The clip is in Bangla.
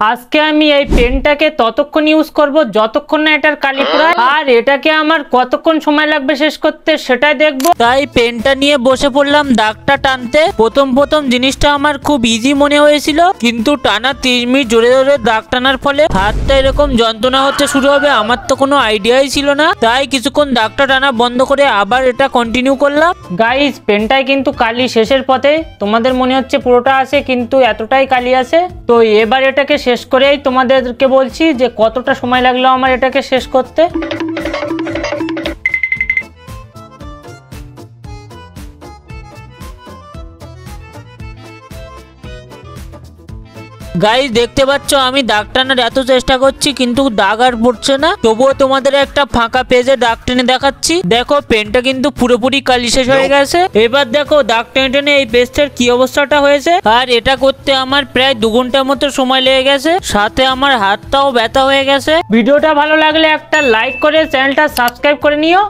আজকে আমি এই পেনটাকে ততক্ষণ ইউজ করব যতক্ষণ না এটার কালি পোড়ায়, আর এটাকে আমার কতক্ষণ সময় লাগবে শেষ করতে সেটাই দেখব। তাই পেনটা নিয়ে বসে পড়লাম দাগটা টানতে। প্রথম জিনিসটা আমার খুব ইজি মনে হয়েছিল, কিন্তু টানা 30 মিনিট জোরে জোরে দাগ টানার ফলে হাতটা এরকম যন্ত্রণা হতে শুরু হবে আমার তো কোনো আইডিয়াই ছিল না। তাই কিছুক্ষণ দাগটা টানা বন্ধ করে আবার এটা কন্টিনিউ করলাম। গাইস, পেনটায় কিন্তু কালি শেষের পথে। তোমাদের মনে হচ্ছে পুরোটা আছে, কিন্তু এতটাই কালি আছে। তো এবার এটাকে শেষ করেই তোমাদেরকে বলছি যে কতটা সময় লাগলো আমার এটাকে শেষ করতে। গাইস, দেখতে পাচ্ছ আমি দাগ টানার এত চেষ্টা করছি কিন্তু দাগ আর পড়ছে না। তবুও তোমাদের একটা ফাঁকা পেজে দাগ টেনে দেখাচ্ছি। দেখো পেনটা কিন্তু পুরোপুরি কালি শেষ হয়ে গেছে। এবার দেখো দাগ টেনে টেনে এই পেজটার কি অবস্থাটা হয়েছে। আর এটা করতে আমার প্রায় 2 ঘন্টার মতো সময় লেগে গেছে, সাথে আমার হাতটাও ব্যথা হয়ে গেছে। ভিডিওটা ভালো লাগলে একটা লাইক করে চ্যানেলটা সাবস্ক্রাইব করে নিও।